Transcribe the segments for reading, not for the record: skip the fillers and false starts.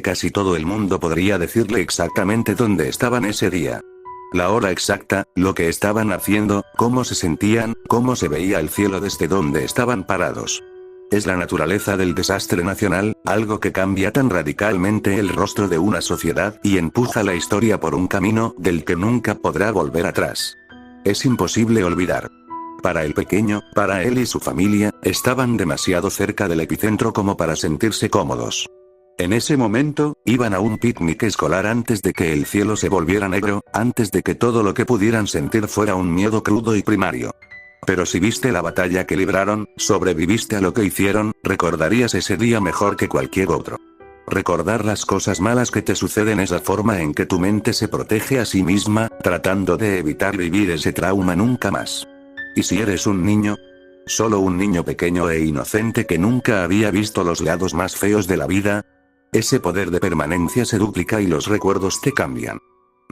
casi todo el mundo podría decirle exactamente dónde estaban ese día. La hora exacta, lo que estaban haciendo, cómo se sentían, cómo se veía el cielo desde donde estaban parados. Es la naturaleza del desastre nacional, algo que cambia tan radicalmente el rostro de una sociedad y empuja la historia por un camino del que nunca podrá volver atrás. Es imposible olvidar. Para el pequeño, para él y su familia, estaban demasiado cerca del epicentro como para sentirse cómodos. En ese momento, iban a un picnic escolar antes de que el cielo se volviera negro, antes de que todo lo que pudieran sentir fuera un miedo crudo y primario. Pero si viste la batalla que libraron, sobreviviste a lo que hicieron, recordarías ese día mejor que cualquier otro. Recordar las cosas malas que te suceden es la forma en que tu mente se protege a sí misma, tratando de evitar vivir ese trauma nunca más. ¿Y si eres un niño? Solo un niño pequeño e inocente que nunca había visto los lados más feos de la vida. Ese poder de permanencia se duplica y los recuerdos te cambian.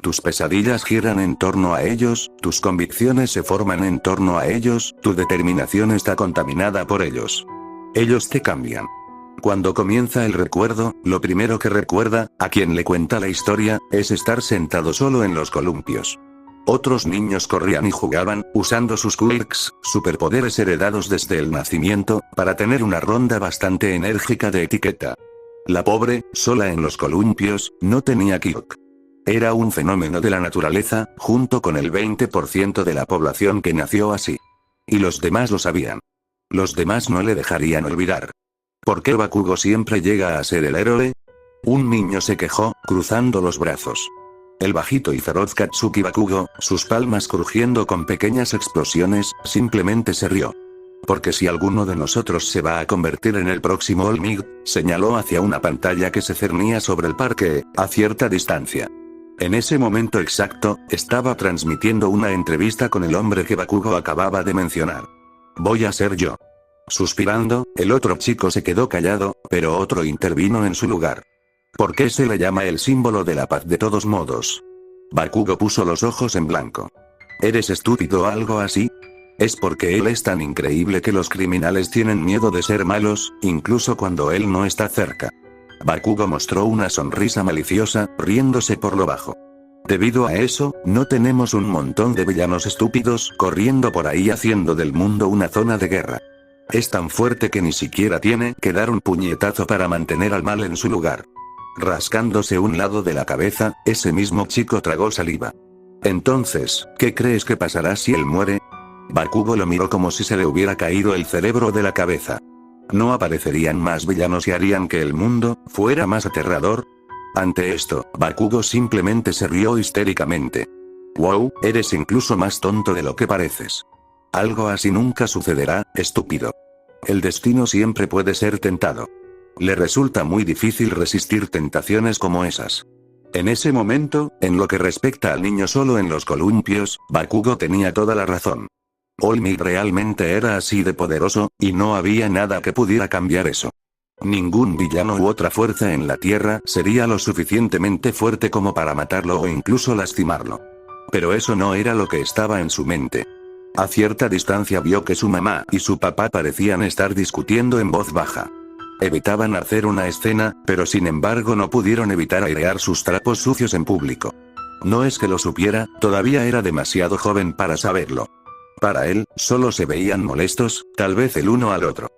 Tus pesadillas giran en torno a ellos, tus convicciones se forman en torno a ellos, tu determinación está contaminada por ellos. Ellos te cambian. Cuando comienza el recuerdo, lo primero que recuerda, a quien le cuenta la historia, es estar sentado solo en los columpios. Otros niños corrían y jugaban, usando sus quirks, superpoderes heredados desde el nacimiento, para tener una ronda bastante enérgica de etiqueta. La pobre, sola en los columpios, no tenía quirk. Era un fenómeno de la naturaleza, junto con el 20% de la población que nació así. Y los demás lo sabían. Los demás no le dejarían olvidar. ¿Por qué Bakugo siempre llega a ser el héroe? Un niño se quejó, cruzando los brazos. El bajito y feroz Katsuki Bakugo, sus palmas crujiendo con pequeñas explosiones, simplemente se rió. Porque si alguno de nosotros se va a convertir en el próximo All Might, señaló hacia una pantalla que se cernía sobre el parque, a cierta distancia. En ese momento exacto, estaba transmitiendo una entrevista con el hombre que Bakugo acababa de mencionar. Voy a ser yo. Suspirando, el otro chico se quedó callado, pero otro intervino en su lugar. ¿Por qué se le llama el símbolo de la paz de todos modos? Bakugo puso los ojos en blanco. ¿Eres estúpido o algo así? Es porque él es tan increíble que los criminales tienen miedo de ser malos, incluso cuando él no está cerca. Bakugo mostró una sonrisa maliciosa, riéndose por lo bajo. Debido a eso, no tenemos un montón de villanos estúpidos corriendo por ahí haciendo del mundo una zona de guerra. Es tan fuerte que ni siquiera tiene que dar un puñetazo para mantener al mal en su lugar. Rascándose un lado de la cabeza, ese mismo chico tragó saliva. Entonces, ¿qué crees que pasará si él muere? Bakugo lo miró como si se le hubiera caído el cerebro de la cabeza. ¿No aparecerían más villanos y harían que el mundo fuera más aterrador? Ante esto, Bakugo simplemente se rió histéricamente. Wow, eres incluso más tonto de lo que pareces. Algo así nunca sucederá, estúpido. El destino siempre puede ser tentado. Le resulta muy difícil resistir tentaciones como esas. En ese momento, en lo que respecta al niño solo en los columpios, Bakugo tenía toda la razón. All Might realmente era así de poderoso, y no había nada que pudiera cambiar eso. Ningún villano u otra fuerza en la Tierra sería lo suficientemente fuerte como para matarlo o incluso lastimarlo. Pero eso no era lo que estaba en su mente. A cierta distancia vio que su mamá y su papá parecían estar discutiendo en voz baja. Evitaban hacer una escena, pero sin embargo no pudieron evitar airear sus trapos sucios en público. No es que lo supiera, todavía era demasiado joven para saberlo. Para él, solo se veían molestos, tal vez el uno al otro.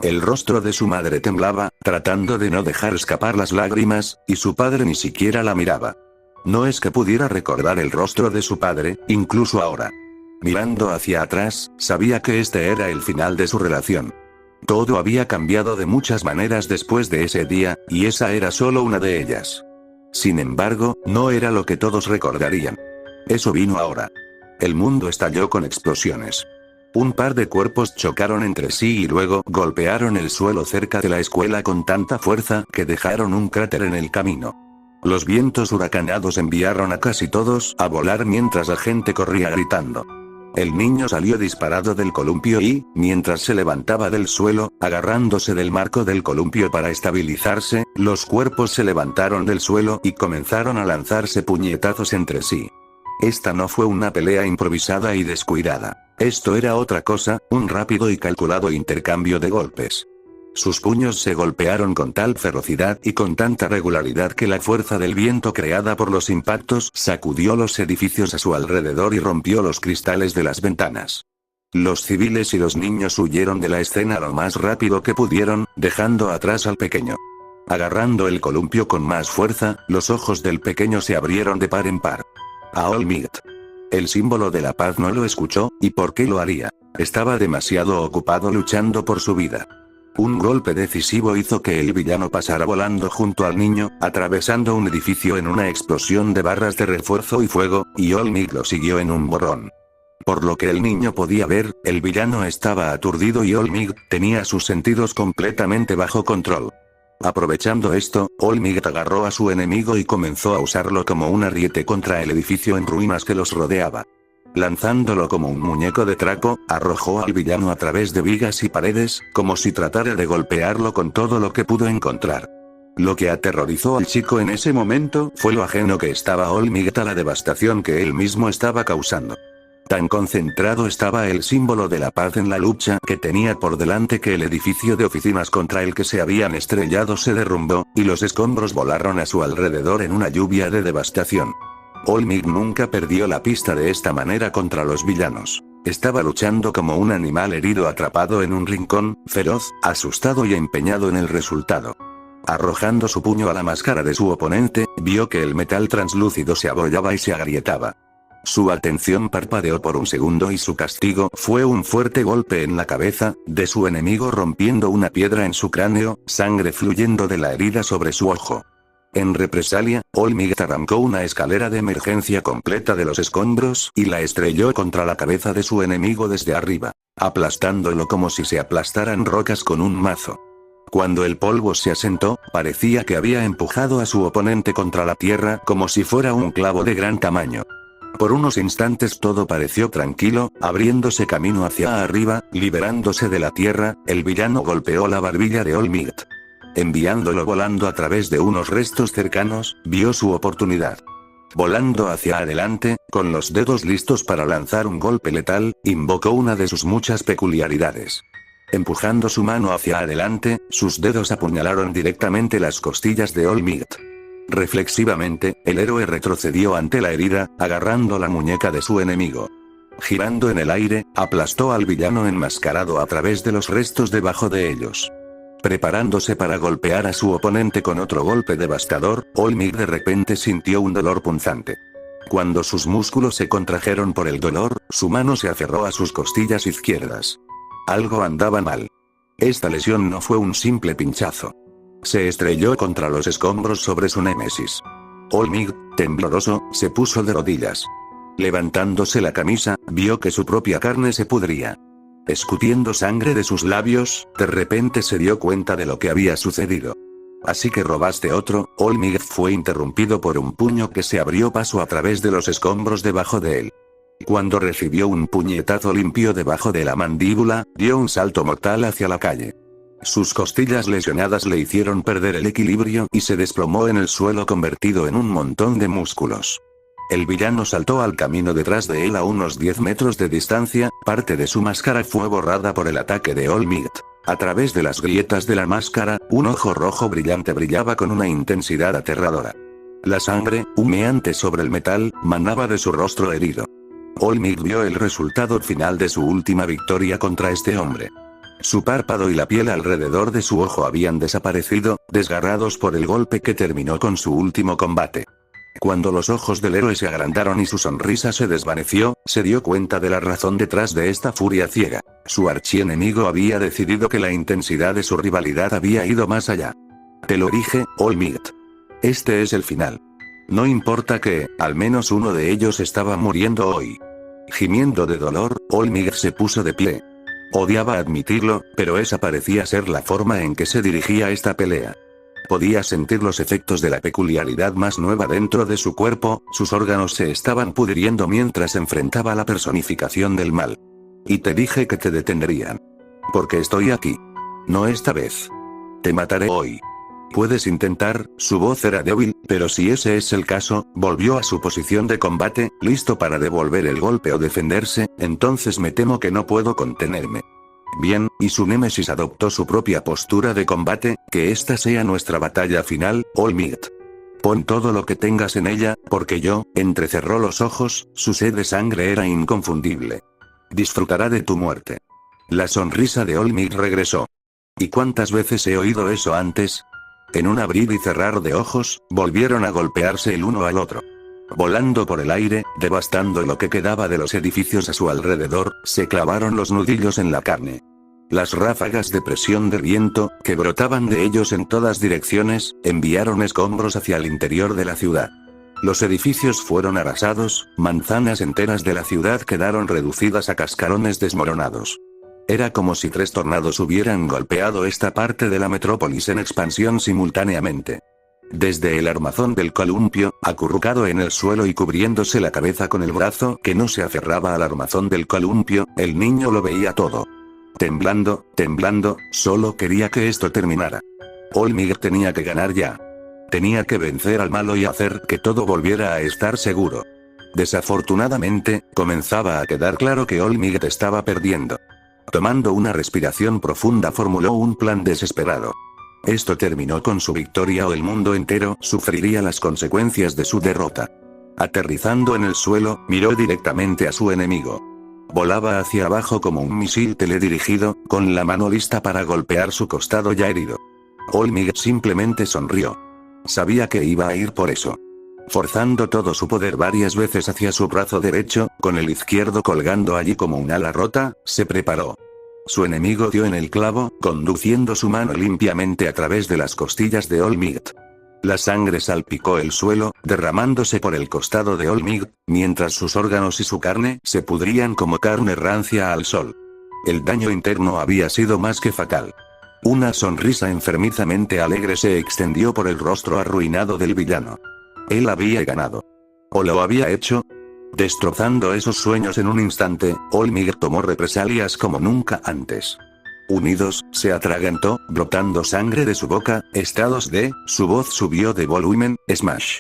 El rostro de su madre temblaba, tratando de no dejar escapar las lágrimas, y su padre ni siquiera la miraba. No es que pudiera recordar el rostro de su padre, incluso ahora. Mirando hacia atrás, sabía que este era el final de su relación. Todo había cambiado de muchas maneras después de ese día, y esa era solo una de ellas. Sin embargo, no era lo que todos recordarían. Eso vino ahora. El mundo estalló con explosiones. Un par de cuerpos chocaron entre sí y luego golpearon el suelo cerca de la escuela con tanta fuerza que dejaron un cráter en el camino. Los vientos huracanados enviaron a casi todos a volar mientras la gente corría gritando. El niño salió disparado del columpio y, mientras se levantaba del suelo, agarrándose del marco del columpio para estabilizarse, los cuerpos se levantaron del suelo y comenzaron a lanzarse puñetazos entre sí. Esta no fue una pelea improvisada y descuidada. Esto era otra cosa, un rápido y calculado intercambio de golpes. Sus puños se golpearon con tal ferocidad y con tanta regularidad que la fuerza del viento creada por los impactos sacudió los edificios a su alrededor y rompió los cristales de las ventanas. Los civiles y los niños huyeron de la escena lo más rápido que pudieron, dejando atrás al pequeño. Agarrando el columpio con más fuerza, los ojos del pequeño se abrieron de par en par. A Olmigt. El símbolo de la paz no lo escuchó, ¿y por qué lo haría? Estaba demasiado ocupado luchando por su vida. Un golpe decisivo hizo que el villano pasara volando junto al niño, atravesando un edificio en una explosión de barras de refuerzo y fuego, y Olmigt lo siguió en un borrón. Por lo que el niño podía ver, el villano estaba aturdido y Olmigt tenía sus sentidos completamente bajo control. Aprovechando esto, Olmigt agarró a su enemigo y comenzó a usarlo como un ariete contra el edificio en ruinas que los rodeaba. Lanzándolo como un muñeco de trapo, arrojó al villano a través de vigas y paredes, como si tratara de golpearlo con todo lo que pudo encontrar. Lo que aterrorizó al chico en ese momento fue lo ajeno que estaba Olmigt a la devastación que él mismo estaba causando. Tan concentrado estaba el símbolo de la paz en la lucha que tenía por delante que el edificio de oficinas contra el que se habían estrellado se derrumbó, y los escombros volaron a su alrededor en una lluvia de devastación. Olmigt nunca perdió la pista de esta manera contra los villanos. Estaba luchando como un animal herido atrapado en un rincón, feroz, asustado y empeñado en el resultado. Arrojando su puño a la máscara de su oponente, vio que el metal translúcido se abollaba y se agrietaba. Su atención parpadeó por un segundo y su castigo fue un fuerte golpe en la cabeza de su enemigo rompiendo una piedra en su cráneo, sangre fluyendo de la herida sobre su ojo. En represalia, Olmigt arrancó una escalera de emergencia completa de los escombros y la estrelló contra la cabeza de su enemigo desde arriba, aplastándolo como si se aplastaran rocas con un mazo. Cuando el polvo se asentó, parecía que había empujado a su oponente contra la tierra como si fuera un clavo de gran tamaño. Por unos instantes todo pareció tranquilo, abriéndose camino hacia arriba, liberándose de la tierra, el villano golpeó la barbilla de Olmigt. Enviándolo volando a través de unos restos cercanos, vio su oportunidad. Volando hacia adelante, con los dedos listos para lanzar un golpe letal, invocó una de sus muchas peculiaridades. Empujando su mano hacia adelante, sus dedos apuñalaron directamente las costillas de Olmigt. Reflexivamente, el héroe retrocedió ante la herida, agarrando la muñeca de su enemigo. Girando en el aire, aplastó al villano enmascarado a través de los restos debajo de ellos. Preparándose para golpear a su oponente con otro golpe devastador, Olmigt de repente sintió un dolor punzante. Cuando sus músculos se contrajeron por el dolor, su mano se aferró a sus costillas izquierdas. Algo andaba mal. Esta lesión no fue un simple pinchazo. Se estrelló contra los escombros sobre su némesis. Olmigt, tembloroso, se puso de rodillas. Levantándose la camisa, vio que su propia carne se pudría. Escupiendo sangre de sus labios, de repente se dio cuenta de lo que había sucedido. Así que robaste otro. Olmigt fue interrumpido por un puño que se abrió paso a través de los escombros debajo de él. Cuando recibió un puñetazo limpio debajo de la mandíbula, dio un salto mortal hacia la calle. Sus costillas lesionadas le hicieron perder el equilibrio y se desplomó en el suelo convertido en un montón de músculos. El villano saltó al camino detrás de él a unos 10 metros de distancia, parte de su máscara fue borrada por el ataque de Olmigt. A través de las grietas de la máscara, un ojo rojo brillante brillaba con una intensidad aterradora. La sangre, humeante sobre el metal, manaba de su rostro herido. Olmigt vio el resultado final de su última victoria contra este hombre. Su párpado y la piel alrededor de su ojo habían desaparecido, desgarrados por el golpe que terminó con su último combate. Cuando los ojos del héroe se agrandaron y su sonrisa se desvaneció, se dio cuenta de la razón detrás de esta furia ciega. Su archienemigo había decidido que la intensidad de su rivalidad había ido más allá. Te lo dije, Olmigt. Este es el final. No importa que, al menos uno de ellos estaba muriendo hoy. Gimiendo de dolor, Olmigt se puso de pie. Odiaba admitirlo, pero esa parecía ser la forma en que se dirigía esta pelea. Podía sentir los efectos de la peculiaridad más nueva dentro de su cuerpo, sus órganos se estaban pudriendo mientras enfrentaba la personificación del mal. Y te dije que te detendrían. Porque estoy aquí. No esta vez. Te mataré hoy. Puedes intentar. Su voz era débil, pero si ese es el caso, volvió a su posición de combate, listo para devolver el golpe o defenderse, entonces me temo que no puedo contenerme. Bien, y su némesis adoptó su propia postura de combate, que esta sea nuestra batalla final, All Might. Pon todo lo que tengas en ella, porque yo, entrecerró los ojos, su sed de sangre era inconfundible. Disfrutará de tu muerte. La sonrisa de All Might regresó. ¿Y cuántas veces he oído eso antes? En un abrir y cerrar de ojos, volvieron a golpearse el uno al otro. Volando por el aire, devastando lo que quedaba de los edificios a su alrededor, se clavaron los nudillos en la carne. Las ráfagas de presión del viento, que brotaban de ellos en todas direcciones, enviaron escombros hacia el interior de la ciudad. Los edificios fueron arrasados, manzanas enteras de la ciudad quedaron reducidas a cascarones desmoronados. Era como si 3 tornados hubieran golpeado esta parte de la metrópolis en expansión simultáneamente. Desde el armazón del columpio, acurrucado en el suelo y cubriéndose la cabeza con el brazo que no se aferraba al armazón del columpio, el niño lo veía todo. Temblando, solo quería que esto terminara. All Might tenía que ganar ya. Tenía que vencer al malo y hacer que todo volviera a estar seguro. Desafortunadamente, comenzaba a quedar claro que All Might estaba perdiendo. Tomando una respiración profunda formuló un plan desesperado. Esto terminó con su victoria o el mundo entero sufriría las consecuencias de su derrota. Aterrizando en el suelo, miró directamente a su enemigo. Volaba hacia abajo como un misil teledirigido, con la mano lista para golpear su costado ya herido. All Might simplemente sonrió. Sabía que iba a ir por eso. Forzando todo su poder varias veces hacia su brazo derecho, con el izquierdo colgando allí como un ala rota, se preparó. Su enemigo dio en el clavo, conduciendo su mano limpiamente a través de las costillas de All Might. La sangre salpicó el suelo, derramándose por el costado de All Might, mientras sus órganos y su carne se pudrían como carne rancia al sol. El daño interno había sido más que fatal. Una sonrisa enfermizamente alegre se extendió por el rostro arruinado del villano. Él había ganado. ¿O lo había hecho? Destrozando esos sueños en un instante, All Might tomó represalias como nunca antes. Unidos, se atragantó, brotando sangre de su boca, estados de, su voz subió de volumen, smash.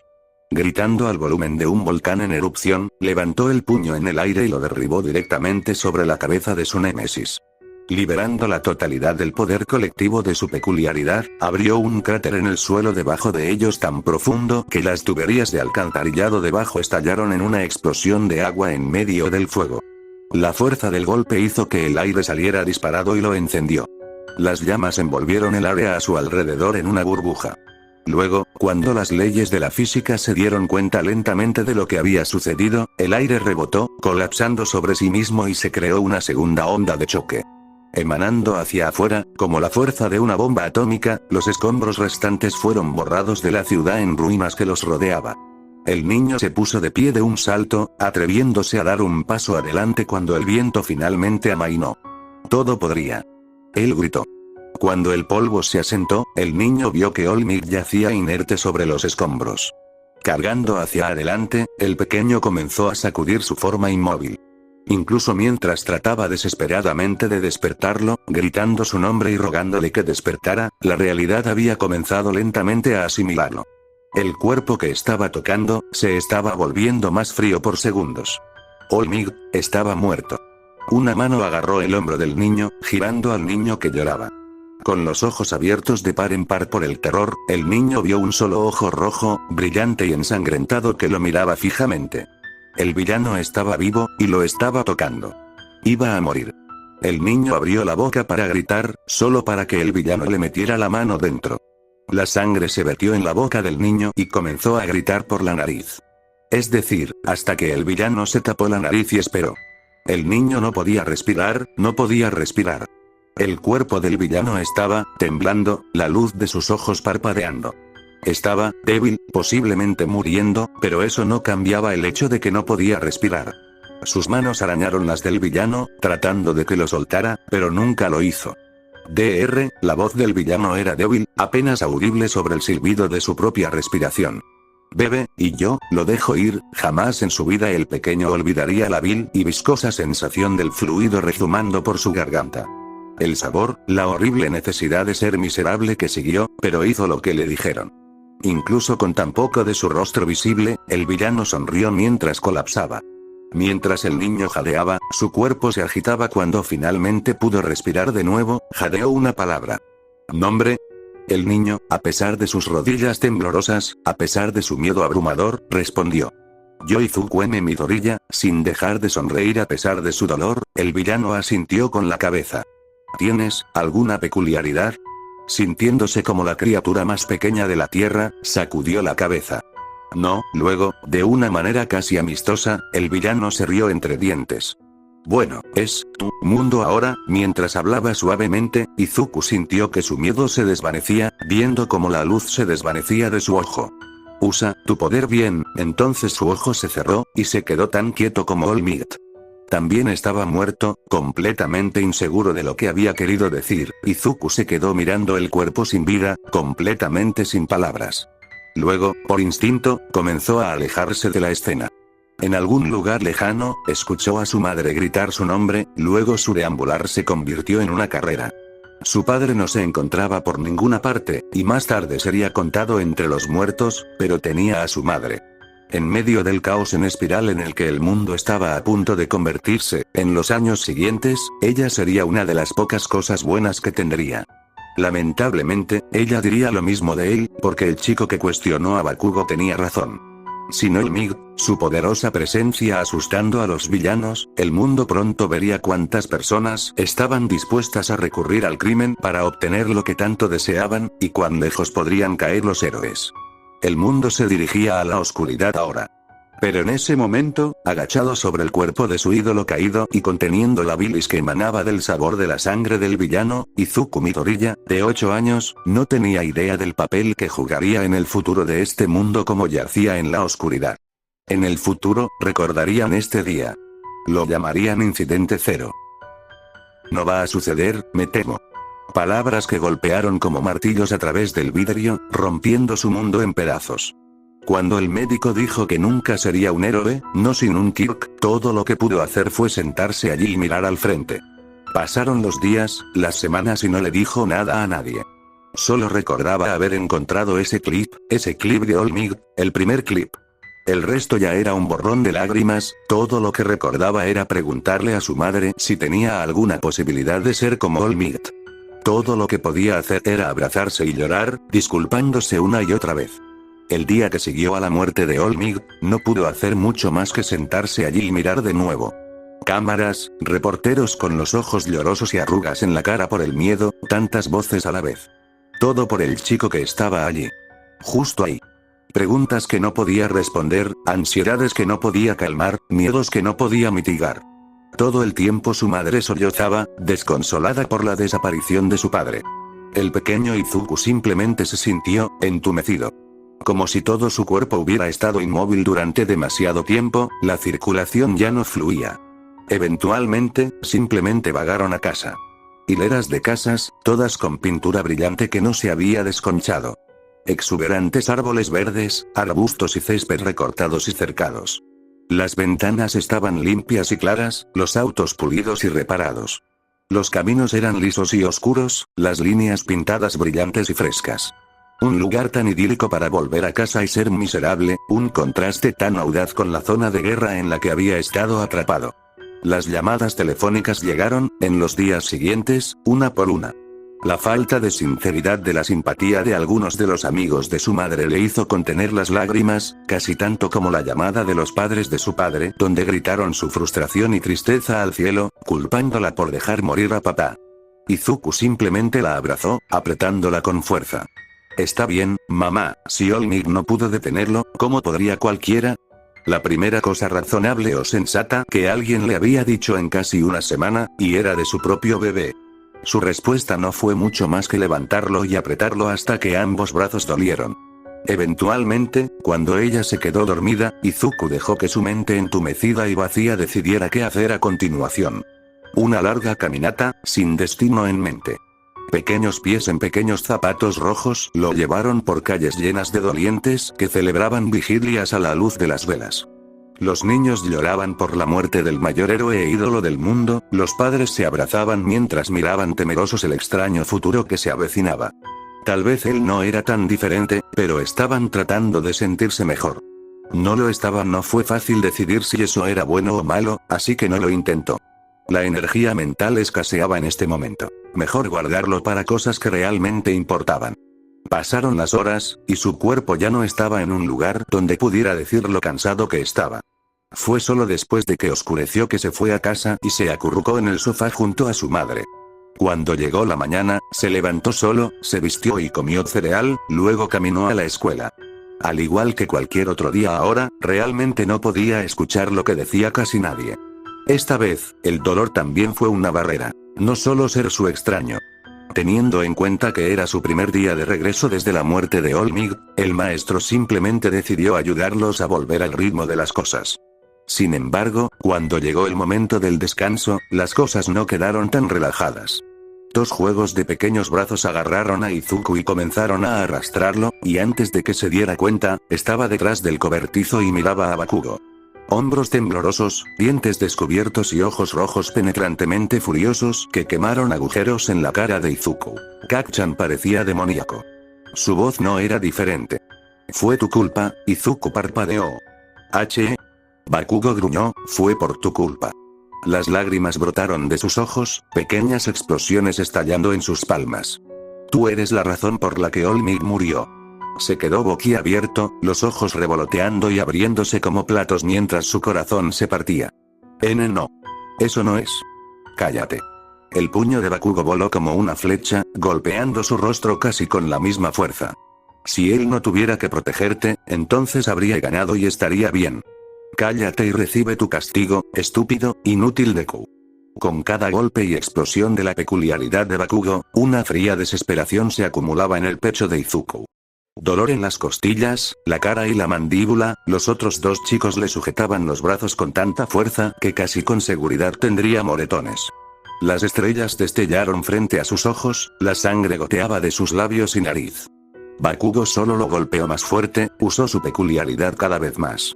Gritando al volumen de un volcán en erupción, levantó el puño en el aire y lo derribó directamente sobre la cabeza de su némesis. Liberando la totalidad del poder colectivo de su peculiaridad, abrió un cráter en el suelo debajo de ellos tan profundo que las tuberías de alcantarillado debajo estallaron en una explosión de agua en medio del fuego. La fuerza del golpe hizo que el aire saliera disparado y lo encendió. Las llamas envolvieron el área a su alrededor en una burbuja. Luego, cuando las leyes de la física se dieron cuenta lentamente de lo que había sucedido, el aire rebotó, colapsando sobre sí mismo y se creó una segunda onda de choque. Emanando hacia afuera, como la fuerza de una bomba atómica, los escombros restantes fueron borrados de la ciudad en ruinas que los rodeaba. El niño se puso de pie de un salto, atreviéndose a dar un paso adelante cuando el viento finalmente amainó. Todo podría. Él gritó. Cuando el polvo se asentó, el niño vio que All Might yacía inerte sobre los escombros. Cargando hacia adelante, el pequeño comenzó a sacudir su forma inmóvil. Incluso mientras trataba desesperadamente de despertarlo, gritando su nombre y rogándole que despertara, la realidad había comenzado lentamente a asimilarlo. El cuerpo que estaba tocando, se estaba volviendo más frío por segundos. All Might estaba muerto. Una mano agarró el hombro del niño, girando al niño que lloraba. Con los ojos abiertos de par en par por el terror, el niño vio un solo ojo rojo, brillante y ensangrentado que lo miraba fijamente. El villano estaba vivo, y lo estaba tocando. Iba a morir. El niño abrió la boca para gritar, solo para que el villano le metiera la mano dentro. La sangre se vertió en la boca del niño y comenzó a gritar por la nariz. Es decir, hasta que el villano se tapó la nariz y esperó. El niño no podía respirar, no podía respirar. El cuerpo del villano estaba temblando, la luz de sus ojos parpadeando. Estaba débil, posiblemente muriendo, pero eso no cambiaba el hecho de que no podía respirar. Sus manos arañaron las del villano, tratando de que lo soltara, pero nunca lo hizo. La voz del villano era débil, apenas audible sobre el silbido de su propia respiración. Bebe, y yo, lo dejo ir, jamás en su vida el pequeño olvidaría la vil y viscosa sensación del fluido rezumando por su garganta. El sabor, la horrible necesidad de ser miserable que siguió, pero hizo lo que le dijeron. Incluso con tan poco de su rostro visible, el villano sonrió mientras colapsaba. Mientras el niño jadeaba, su cuerpo se agitaba cuando finalmente pudo respirar de nuevo, jadeó una palabra. ¿Nombre? El niño, a pesar de sus rodillas temblorosas, a pesar de su miedo abrumador, respondió. Yo Izuku M. Midoriya, sin dejar de sonreír a pesar de su dolor, el villano asintió con la cabeza. ¿Tienes alguna peculiaridad? Sintiéndose como la criatura más pequeña de la Tierra, sacudió la cabeza. No, luego, de una manera casi amistosa, el villano se rió entre dientes. Bueno, es tu mundo ahora. Mientras hablaba suavemente, Izuku sintió que su miedo se desvanecía, viendo como la luz se desvanecía de su ojo. Usa tu poder bien. Entonces su ojo se cerró, y se quedó tan quieto como All Might. También estaba muerto, completamente inseguro de lo que había querido decir. Izuku se quedó mirando el cuerpo sin vida, completamente sin palabras. Luego, por instinto, comenzó a alejarse de la escena. En algún lugar lejano, escuchó a su madre gritar su nombre, luego su deambular se convirtió en una carrera. Su padre no se encontraba por ninguna parte, y más tarde sería contado entre los muertos, pero tenía a su madre. En medio del caos en espiral en el que el mundo estaba a punto de convertirse, en los años siguientes, ella sería una de las pocas cosas buenas que tendría. Lamentablemente, ella diría lo mismo de él, porque el chico que cuestionó a Bakugo tenía razón. Sin All Might, su poderosa presencia asustando a los villanos, el mundo pronto vería cuántas personas estaban dispuestas a recurrir al crimen para obtener lo que tanto deseaban, y cuán lejos podrían caer los héroes. El mundo se dirigía a la oscuridad ahora. Pero en ese momento, agachado sobre el cuerpo de su ídolo caído y conteniendo la bilis que emanaba del sabor de la sangre del villano, Izuku Midoriya, de 8 años, no tenía idea del papel que jugaría en el futuro de este mundo como yacía en la oscuridad. En el futuro, recordarían este día. Lo llamarían Incidente Cero. No va a suceder, me temo. Palabras que golpearon como martillos a través del vidrio, rompiendo su mundo en pedazos. Cuando el médico dijo que nunca sería un héroe, no sin un Kirk, todo lo que pudo hacer fue sentarse allí y mirar al frente. Pasaron los días, las semanas y no le dijo nada a nadie. Solo recordaba haber encontrado ese clip de All Might, el primer clip. El resto ya era un borrón de lágrimas, todo lo que recordaba era preguntarle a su madre si tenía alguna posibilidad de ser como All Might. Todo lo que podía hacer era abrazarse y llorar, disculpándose una y otra vez. El día que siguió a la muerte de All Might, no pudo hacer mucho más que sentarse allí y mirar de nuevo. Cámaras, reporteros con los ojos llorosos y arrugas en la cara por el miedo, tantas voces a la vez. Todo por el chico que estaba allí. Justo ahí. Preguntas que no podía responder, ansiedades que no podía calmar, miedos que no podía mitigar. Todo el tiempo su madre sollozaba, desconsolada por la desaparición de su padre. El pequeño Izuku simplemente se sintió entumecido. Como si todo su cuerpo hubiera estado inmóvil durante demasiado tiempo, la circulación ya no fluía. Eventualmente, simplemente vagaron a casa. Hileras de casas, todas con pintura brillante que no se había desconchado. Exuberantes árboles verdes, arbustos y césped recortados y cercados. Las ventanas estaban limpias y claras, los autos pulidos y reparados. Los caminos eran lisos y oscuros, las líneas pintadas brillantes y frescas. Un lugar tan idílico para volver a casa y ser miserable, un contraste tan audaz con la zona de guerra en la que había estado atrapado. Las llamadas telefónicas llegaron, en los días siguientes, una por una. La falta de sinceridad de la simpatía de algunos de los amigos de su madre le hizo contener las lágrimas, casi tanto como la llamada de los padres de su padre, donde gritaron su frustración y tristeza al cielo, culpándola por dejar morir a papá. Izuku simplemente la abrazó, apretándola con fuerza. Está bien, mamá, si All Might no pudo detenerlo, ¿cómo podría cualquiera? La primera cosa razonable o sensata que alguien le había dicho en casi una semana, y era de su propio bebé. Su respuesta no fue mucho más que levantarlo y apretarlo hasta que ambos brazos dolieron. Eventualmente, cuando ella se quedó dormida, Izuku dejó que su mente entumecida y vacía decidiera qué hacer a continuación. Una larga caminata, sin destino en mente. Pequeños pies en pequeños zapatos rojos lo llevaron por calles llenas de dolientes que celebraban vigilias a la luz de las velas. Los niños lloraban por la muerte del mayor héroe e ídolo del mundo, los padres se abrazaban mientras miraban temerosos el extraño futuro que se avecinaba. Tal vez él no era tan diferente, pero estaban tratando de sentirse mejor. No lo estaba. No fue fácil decidir si eso era bueno o malo, así que no lo intentó. La energía mental escaseaba en este momento. Mejor guardarlo para cosas que realmente importaban. Pasaron las horas, y su cuerpo ya no estaba en un lugar donde pudiera decir lo cansado que estaba. Fue solo después de que oscureció que se fue a casa y se acurrucó en el sofá junto a su madre. Cuando llegó la mañana, se levantó solo, se vistió y comió cereal, luego caminó a la escuela. Al igual que cualquier otro día ahora, realmente no podía escuchar lo que decía casi nadie. Esta vez, el dolor también fue una barrera. No solo ser su extraño. Teniendo en cuenta que era su primer día de regreso desde la muerte de Olmig, el maestro simplemente decidió ayudarlos a volver al ritmo de las cosas. Sin embargo, cuando llegó el momento del descanso, las cosas no quedaron tan relajadas. Dos juegos de pequeños brazos agarraron a Izuku y comenzaron a arrastrarlo, y antes de que se diera cuenta, estaba detrás del cobertizo y miraba a Bakugo. Hombros temblorosos, dientes descubiertos y ojos rojos penetrantemente furiosos que quemaron agujeros en la cara de Izuku. Kacchan parecía demoníaco. Su voz no era diferente. Fue tu culpa, Izuku parpadeó. Bakugo gruñó, fue por tu culpa. Las lágrimas brotaron de sus ojos, pequeñas explosiones estallando en sus palmas. Tú eres la razón por la que Olmig murió. Se quedó boquiabierto, los ojos revoloteando y abriéndose como platos mientras su corazón se partía. No. Eso no es. Cállate. El puño de Bakugo voló como una flecha, golpeando su rostro casi con la misma fuerza. Si él no tuviera que protegerte, entonces habría ganado y estaría bien. Cállate y recibe tu castigo, estúpido, inútil Deku. Con cada golpe y explosión de la peculiaridad de Bakugo, una fría desesperación se acumulaba en el pecho de Izuku. Dolor en las costillas, la cara y la mandíbula, los otros dos chicos le sujetaban los brazos con tanta fuerza que casi con seguridad tendría moretones. Las estrellas destellaron frente a sus ojos, la sangre goteaba de sus labios y nariz. Bakugo solo lo golpeó más fuerte, usó su peculiaridad cada vez más.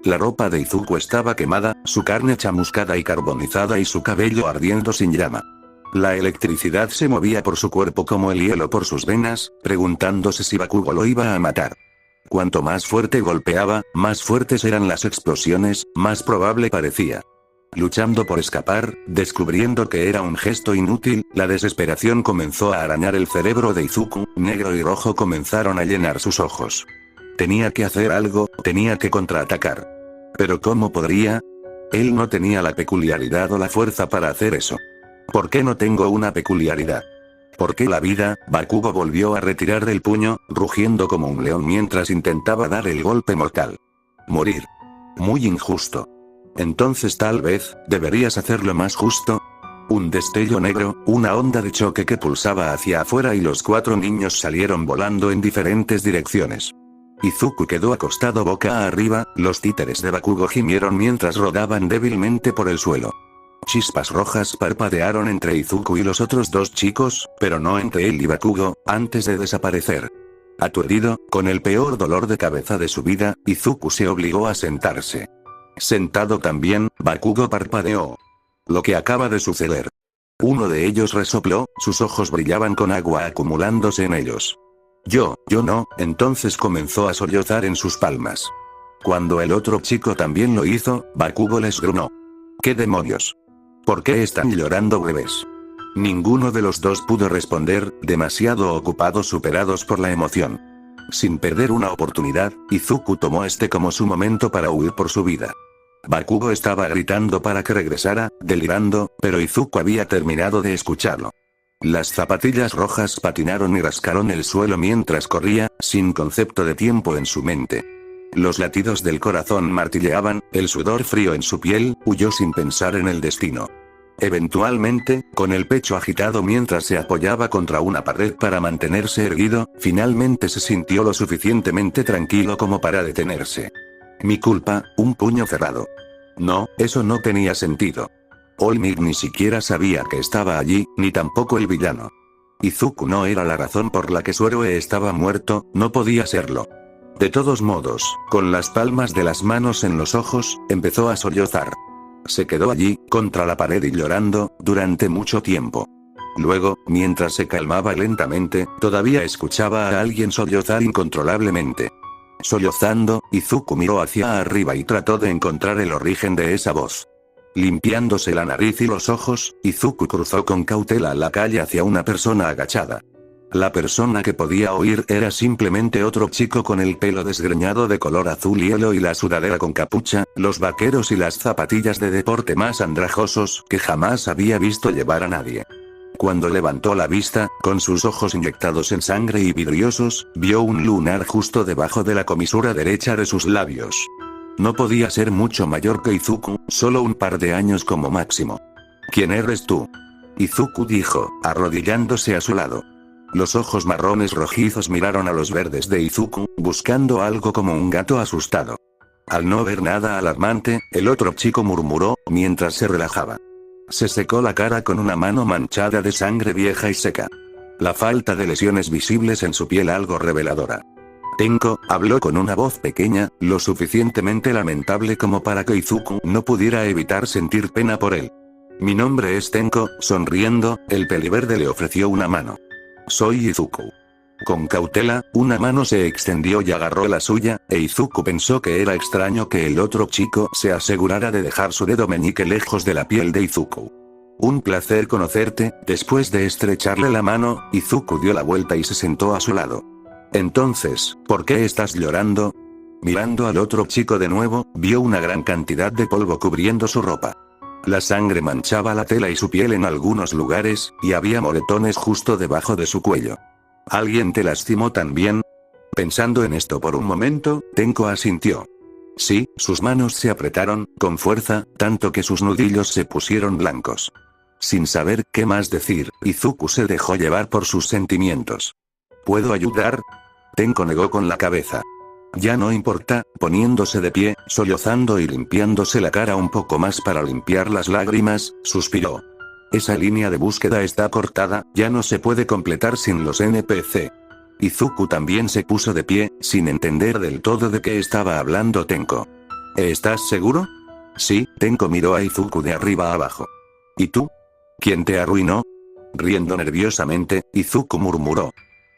La ropa de Izuku estaba quemada, su carne chamuscada y carbonizada y su cabello ardiendo sin llama. La electricidad se movía por su cuerpo como el hielo por sus venas, preguntándose si Bakugo lo iba a matar. Cuanto más fuerte golpeaba, más fuertes eran las explosiones, más probable parecía. Luchando por escapar, descubriendo que era un gesto inútil, la desesperación comenzó a arañar el cerebro de Izuku, negro y rojo comenzaron a llenar sus ojos. Tenía que hacer algo, tenía que contraatacar. ¿Pero cómo podría? Él no tenía la peculiaridad o la fuerza para hacer eso. ¿Por qué no tengo una peculiaridad? ¿Por qué la vida? Bakugo volvió a retirar el puño, rugiendo como un león mientras intentaba dar el golpe mortal. Morir. Muy injusto. Entonces tal vez, deberías hacerlo más justo. Un destello negro, una onda de choque que pulsaba hacia afuera y los cuatro niños salieron volando en diferentes direcciones. Izuku quedó acostado boca arriba, los títeres de Bakugo gimieron mientras rodaban débilmente por el suelo. Chispas rojas parpadearon entre Izuku y los otros dos chicos, pero no entre él y Bakugo, antes de desaparecer. Aturdido, con el peor dolor de cabeza de su vida, Izuku se obligó a sentarse. Sentado también, Bakugo parpadeó. Lo que acaba de suceder. Uno de ellos resopló, sus ojos brillaban con agua acumulándose en ellos. Yo no, entonces comenzó a sollozar en sus palmas. Cuando el otro chico también lo hizo, Bakugo les gruñó. ¿Qué demonios? ¿Por qué están llorando bebés? Ninguno de los dos pudo responder, demasiado ocupados superados por la emoción. Sin perder una oportunidad, Izuku tomó este como su momento para huir por su vida. Bakugo estaba gritando para que regresara, delirando, pero Izuku había terminado de escucharlo. Las zapatillas rojas patinaron y rascaron el suelo mientras corría, sin concepto de tiempo en su mente. Los latidos del corazón martilleaban, el sudor frío en su piel, huyó sin pensar en el destino. Eventualmente, con el pecho agitado mientras se apoyaba contra una pared para mantenerse erguido, finalmente se sintió lo suficientemente tranquilo como para detenerse. Mi culpa, un puño cerrado. No, eso no tenía sentido. Olmig ni siquiera sabía que estaba allí, ni tampoco el villano. Izuku no era la razón por la que su héroe estaba muerto, no podía serlo. De todos modos, con las palmas de las manos en los ojos, empezó a sollozar. Se quedó allí, contra la pared y llorando, durante mucho tiempo. Luego, mientras se calmaba lentamente, todavía escuchaba a alguien sollozar incontrolablemente. Sollozando, Izuku miró hacia arriba y trató de encontrar el origen de esa voz. Limpiándose la nariz y los ojos, Izuku cruzó con cautela la calle hacia una persona agachada. La persona que podía oír era simplemente otro chico con el pelo desgreñado de color azul hielo y la sudadera con capucha, los vaqueros y las zapatillas de deporte más andrajosos que jamás había visto llevar a nadie. Cuando levantó la vista, con sus ojos inyectados en sangre y vidriosos, vio un lunar justo debajo de la comisura derecha de sus labios. No podía ser mucho mayor que Izuku, solo un par de años como máximo. ¿Quién eres tú? Izuku dijo, arrodillándose a su lado. Los ojos marrones rojizos miraron a los verdes de Izuku, buscando algo como un gato asustado. Al no ver nada alarmante, el otro chico murmuró, mientras se relajaba. Se secó la cara con una mano manchada de sangre vieja y seca. La falta de lesiones visibles en su piel algo reveladora. Tenko, habló con una voz pequeña, lo suficientemente lamentable como para que Izuku no pudiera evitar sentir pena por él. Mi nombre es Tenko, sonriendo, el peliverde le ofreció una mano. Soy Izuku. Con cautela, una mano se extendió y agarró la suya, e Izuku pensó que era extraño que el otro chico se asegurara de dejar su dedo meñique lejos de la piel de Izuku. Un placer conocerte. Después de estrecharle la mano, Izuku dio la vuelta y se sentó a su lado. Entonces, ¿por qué estás llorando? Mirando al otro chico de nuevo, vio una gran cantidad de polvo cubriendo su ropa. La sangre manchaba la tela y su piel en algunos lugares, y había moretones justo debajo de su cuello. ¿Alguien te lastimó también? Pensando en esto por un momento, Tenko asintió. Sí, sus manos se apretaron, con fuerza, tanto que sus nudillos se pusieron blancos. Sin saber qué más decir, Izuku se dejó llevar por sus sentimientos. ¿Puedo ayudar? Tenko negó con la cabeza. Ya no importa, poniéndose de pie, sollozando y limpiándose la cara un poco más para limpiar las lágrimas, suspiró. Esa línea de búsqueda está cortada, ya no se puede completar sin los NPC. Izuku también se puso de pie, sin entender del todo de qué estaba hablando Tenko. ¿Estás seguro? Sí, Tenko miró a Izuku de arriba a abajo. ¿Y tú? ¿Quién te arruinó? Riendo nerviosamente, Izuku murmuró.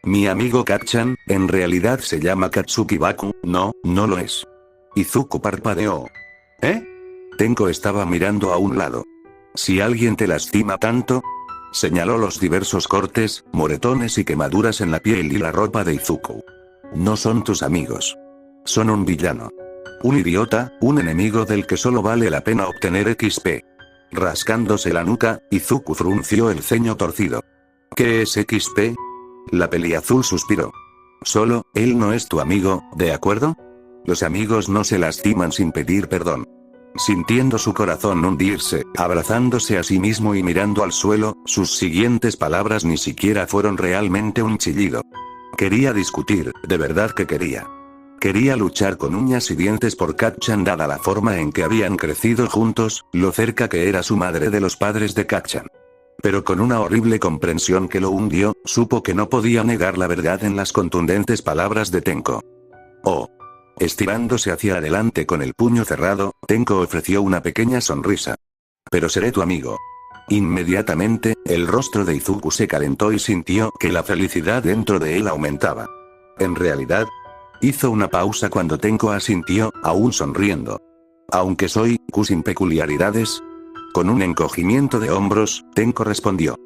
Mi amigo Kacchan, en realidad se llama Katsuki Baku, no lo es. Izuku parpadeó. ¿Eh? Tenko estaba mirando a un lado. Si alguien te lastima tanto, señaló los diversos cortes, moretones y quemaduras en la piel y la ropa de Izuku. No son tus amigos. Son un villano. Un idiota, un enemigo del que solo vale la pena obtener XP. Rascándose la nuca, Izuku frunció el ceño torcido. ¿Qué es XP? La peliazul suspiró. Solo, él no es tu amigo, ¿de acuerdo? Los amigos no se lastiman sin pedir perdón. Sintiendo su corazón hundirse, abrazándose a sí mismo y mirando al suelo, sus siguientes palabras ni siquiera fueron realmente un chillido. Quería discutir, de verdad que quería. Quería luchar con uñas y dientes por Kacchan dada la forma en que habían crecido juntos, lo cerca que era su madre de los padres de Kacchan. Pero con una horrible comprensión que lo hundió, supo que no podía negar la verdad en las contundentes palabras de Tenko. Oh. Estirándose hacia adelante con el puño cerrado, Tenko ofreció una pequeña sonrisa. Pero seré tu amigo. Inmediatamente, el rostro de Izuku se calentó y sintió que la felicidad dentro de él aumentaba. En realidad, hizo una pausa cuando Tenko asintió, aún sonriendo. Aunque soy Q sin peculiaridades. Con un encogimiento de hombros, Tenko respondió.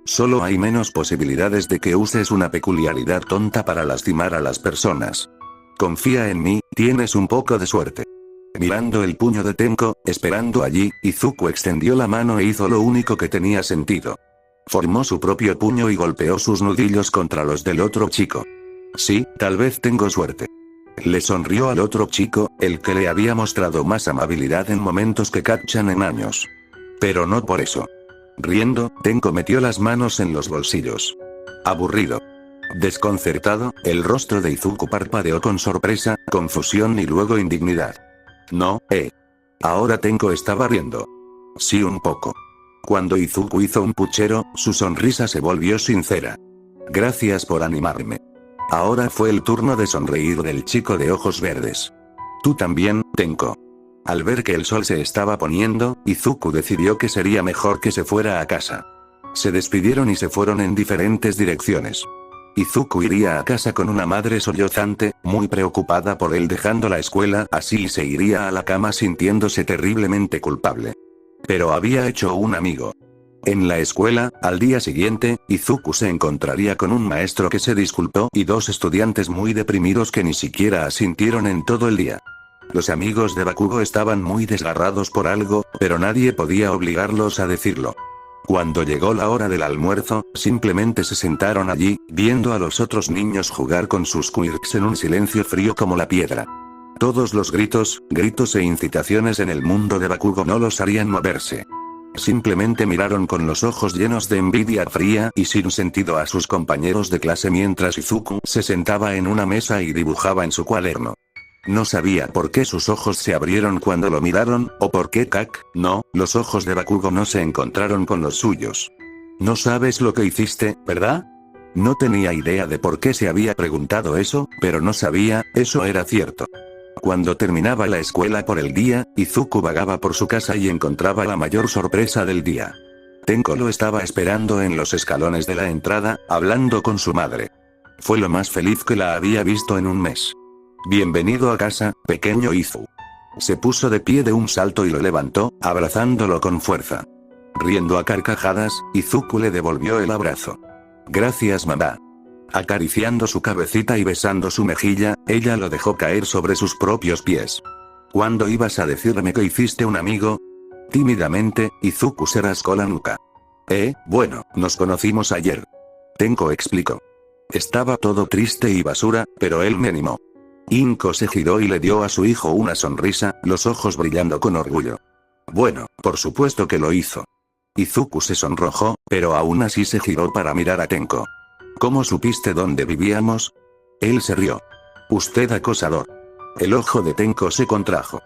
Solo hay menos posibilidades de que uses una peculiaridad tonta para lastimar a las personas. Confía en mí, tienes un poco de suerte. Mirando el puño de Tenko, esperando allí, Izuku extendió la mano e hizo lo único que tenía sentido. Formó su propio puño y golpeó sus nudillos contra los del otro chico. Sí, tal vez tengo suerte. Le sonrió al otro chico, el que le había mostrado más amabilidad en momentos que Kacchan en años. Pero no por eso. Riendo, Tenko metió las manos en los bolsillos. Aburrido. Desconcertado, el rostro de Izuku parpadeó con sorpresa, confusión y luego indignidad. No, Ahora Tenko estaba riendo. Sí, un poco. Cuando Izuku hizo un puchero, su sonrisa se volvió sincera. Gracias por animarme. Ahora fue el turno de sonreír del chico de ojos verdes. Tú también, Tenko. Al ver que el sol se estaba poniendo, Izuku decidió que sería mejor que se fuera a casa. Se despidieron y se fueron en diferentes direcciones. Izuku iría a casa con una madre sollozante, muy preocupada por él dejando la escuela, así se iría a la cama sintiéndose terriblemente culpable. Pero había hecho un amigo. En la escuela, al día siguiente, Izuku se encontraría con un maestro que se disculpó y dos estudiantes muy deprimidos que ni siquiera asintieron en todo el día. Los amigos de Bakugo estaban muy desgarrados por algo, pero nadie podía obligarlos a decirlo. Cuando llegó la hora del almuerzo, simplemente se sentaron allí, viendo a los otros niños jugar con sus quirks en un silencio frío como la piedra. Todos los gritos e incitaciones en el mundo de Bakugo no los harían moverse. Simplemente miraron con los ojos llenos de envidia fría y sin sentido a sus compañeros de clase mientras Izuku se sentaba en una mesa y dibujaba en su cuaderno. No sabía por qué sus ojos se abrieron cuando lo miraron, o por qué los ojos de Bakugo no se encontraron con los suyos. No sabes lo que hiciste, ¿verdad? No tenía idea de por qué se había preguntado eso, pero no sabía, eso era cierto. Cuando terminaba la escuela por el día, Izuku vagaba por su casa y encontraba la mayor sorpresa del día. Tenko lo estaba esperando en los escalones de la entrada, hablando con su madre. Fue lo más feliz que la había visto en un mes. Bienvenido a casa, pequeño Izu. Se puso de pie de un salto y lo levantó, abrazándolo con fuerza. Riendo a carcajadas, Izuku le devolvió el abrazo. Gracias mamá. Acariciando su cabecita y besando su mejilla, ella lo dejó caer sobre sus propios pies. ¿Cuándo ibas a decirme que hiciste un amigo? Tímidamente, Izuku se rascó la nuca. Bueno, nos conocimos ayer. Tenko explicó. Estaba todo triste y basura, pero él me animó. Inko se giró y le dio a su hijo una sonrisa, los ojos brillando con orgullo. Bueno, por supuesto que lo hizo. Izuku se sonrojó, pero aún así se giró para mirar a Tenko. ¿Cómo supiste dónde vivíamos? Él se rió. Usted acosador. El ojo de Tenko se contrajo.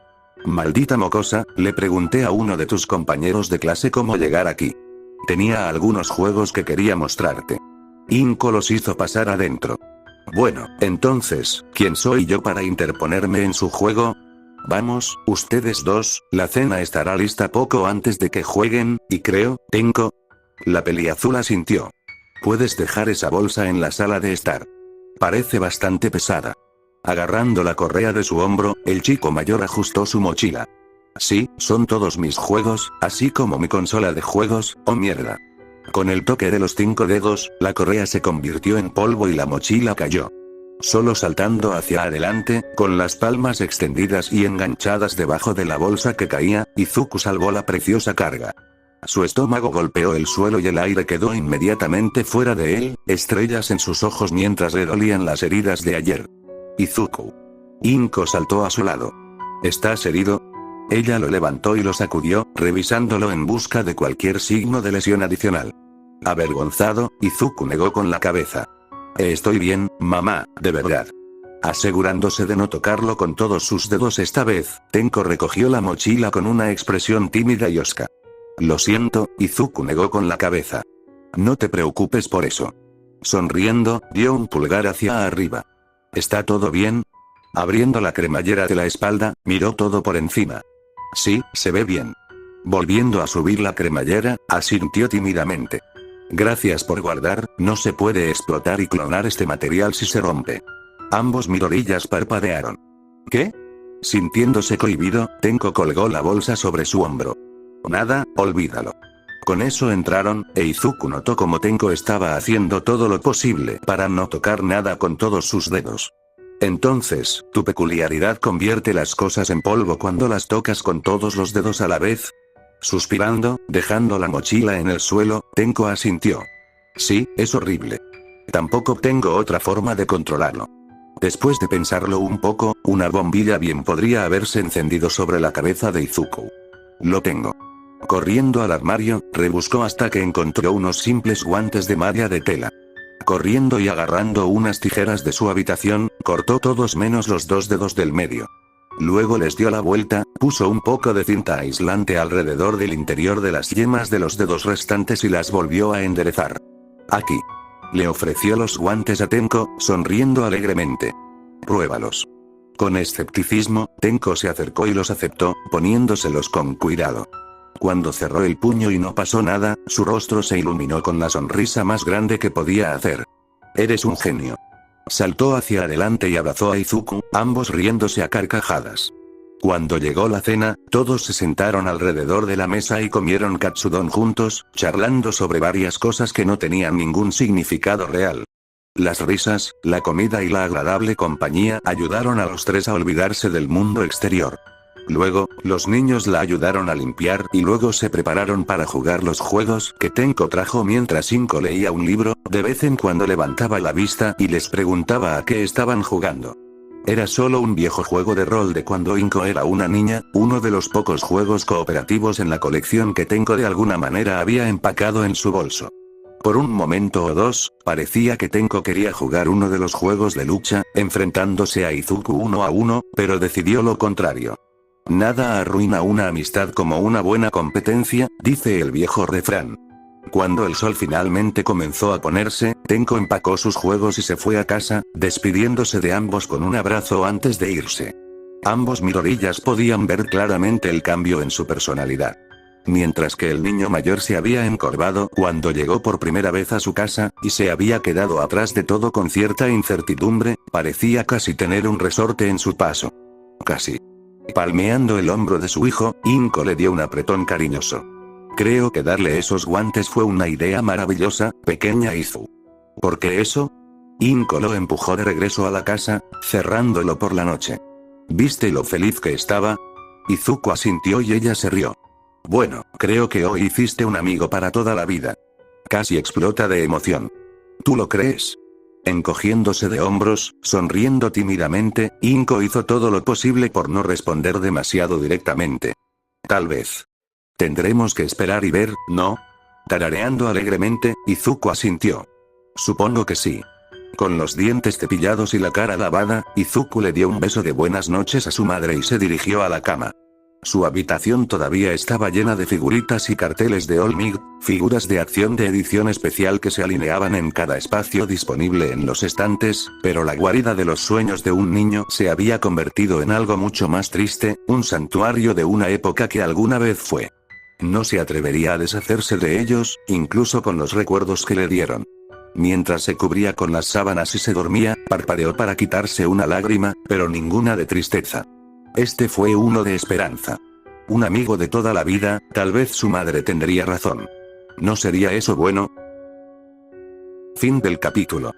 Maldita mocosa, le pregunté a uno de tus compañeros de clase cómo llegar aquí. Tenía algunos juegos que quería mostrarte. Inko los hizo pasar adentro. Bueno, entonces, ¿quién soy yo para interponerme en su juego? Vamos, ustedes dos, la cena estará lista poco antes de que jueguen, y creo, Tenko. La peliazul asintió. Puedes dejar esa bolsa en la sala de estar. Parece bastante pesada. Agarrando la correa de su hombro, el chico mayor ajustó su mochila. Sí, son todos mis juegos, así como mi consola de juegos, oh mierda. Con el toque de los 5 dedos, la correa se convirtió en polvo y la mochila cayó. Solo saltando hacia adelante, con las palmas extendidas y enganchadas debajo de la bolsa que caía, Izuku salvó la preciosa carga. Su estómago golpeó el suelo y el aire quedó inmediatamente fuera de él, estrellas en sus ojos mientras le dolían las heridas de ayer. Izuku. Inko saltó a su lado. ¿Estás herido? Ella lo levantó y lo sacudió, revisándolo en busca de cualquier signo de lesión adicional. Avergonzado, Izuku negó con la cabeza. Estoy bien, mamá, de verdad. Asegurándose de no tocarlo con todos sus dedos esta vez, Tenko recogió la mochila con una expresión tímida y hosca. Lo siento, Izuku negó con la cabeza. No te preocupes por eso. Sonriendo, dio un pulgar hacia arriba. ¿Está todo bien? Abriendo la cremallera de la espalda, miró todo por encima. Sí, se ve bien. Volviendo a subir la cremallera, asintió tímidamente. Gracias por guardar, no se puede explotar y clonar este material si se rompe. Ambos mirorillas parpadearon. ¿Qué? Sintiéndose cohibido, Tenko colgó la bolsa sobre su hombro. Nada, olvídalo. Con eso entraron, e Izuku notó como Tenko estaba haciendo todo lo posible para no tocar nada con todos sus dedos. Entonces, ¿tu peculiaridad convierte las cosas en polvo cuando las tocas con todos los dedos a la vez? Suspirando, dejando la mochila en el suelo, Tenko asintió. Sí, es horrible. Tampoco tengo otra forma de controlarlo. Después de pensarlo un poco, una bombilla bien podría haberse encendido sobre la cabeza de Izuku. Lo tengo. Corriendo al armario, rebuscó hasta que encontró unos simples guantes de malla de tela. Corriendo y agarrando unas tijeras de su habitación, cortó todos menos los 2 dedos del medio. Luego les dio la vuelta, puso un poco de cinta aislante alrededor del interior de las yemas de los dedos restantes y las volvió a enderezar. Aquí. Le ofreció los guantes a Tenko, sonriendo alegremente. Pruébalos. Con escepticismo, Tenko se acercó y los aceptó, poniéndoselos con cuidado. Cuando cerró el puño y no pasó nada, su rostro se iluminó con la sonrisa más grande que podía hacer. Eres un genio. Saltó hacia adelante y abrazó a Izuku, ambos riéndose a carcajadas. Cuando llegó la cena, todos se sentaron alrededor de la mesa y comieron katsudon juntos, charlando sobre varias cosas que no tenían ningún significado real. Las risas, la comida y la agradable compañía ayudaron a los tres a olvidarse del mundo exterior. Luego, los niños la ayudaron a limpiar y luego se prepararon para jugar los juegos que Tenko trajo mientras Inko leía un libro, de vez en cuando levantaba la vista y les preguntaba a qué estaban jugando. Era solo un viejo juego de rol de cuando Inko era una niña, uno de los pocos juegos cooperativos en la colección que Tenko de alguna manera había empacado en su bolso. Por un momento o dos, parecía que Tenko quería jugar uno de los juegos de lucha, enfrentándose a Izuku uno a uno, pero decidió lo contrario. Nada arruina una amistad como una buena competencia, dice el viejo refrán. Cuando el sol finalmente comenzó a ponerse, Tenko empacó sus juegos y se fue a casa, despidiéndose de ambos con un abrazo antes de irse. Ambos mirorillas podían ver claramente el cambio en su personalidad. Mientras que el niño mayor se había encorvado cuando llegó por primera vez a su casa, y se había quedado atrás de todo con cierta incertidumbre, parecía casi tener un resorte en su paso. Casi. Palmeando el hombro de su hijo, Inko le dio un apretón cariñoso. Creo que darle esos guantes fue una idea maravillosa, pequeña Izu. ¿Por qué eso? Inko lo empujó de regreso a la casa, cerrándolo por la noche. ¿Viste lo feliz que estaba? Izuku asintió y ella se rió. Bueno, creo que hoy hiciste un amigo para toda la vida. Casi explota de emoción. ¿Tú lo crees? Encogiéndose de hombros, sonriendo tímidamente, Inko hizo todo lo posible por no responder demasiado directamente. Tal vez. Tendremos que esperar y ver, ¿no? Tarareando alegremente, Izuku asintió. Supongo que sí. Con los dientes cepillados y la cara lavada, Izuku le dio un beso de buenas noches a su madre y se dirigió a la cama. Su habitación todavía estaba llena de figuritas y carteles de All Might, figuras de acción de edición especial que se alineaban en cada espacio disponible en los estantes, pero la guarida de los sueños de un niño se había convertido en algo mucho más triste, un santuario de una época que alguna vez fue. No se atrevería a deshacerse de ellos, incluso con los recuerdos que le dieron. Mientras se cubría con las sábanas y se dormía, parpadeó para quitarse una lágrima, pero ninguna de tristeza. Este fue uno de esperanza. Un amigo de toda la vida, tal vez su madre tendría razón. ¿No sería eso bueno? Fin del capítulo.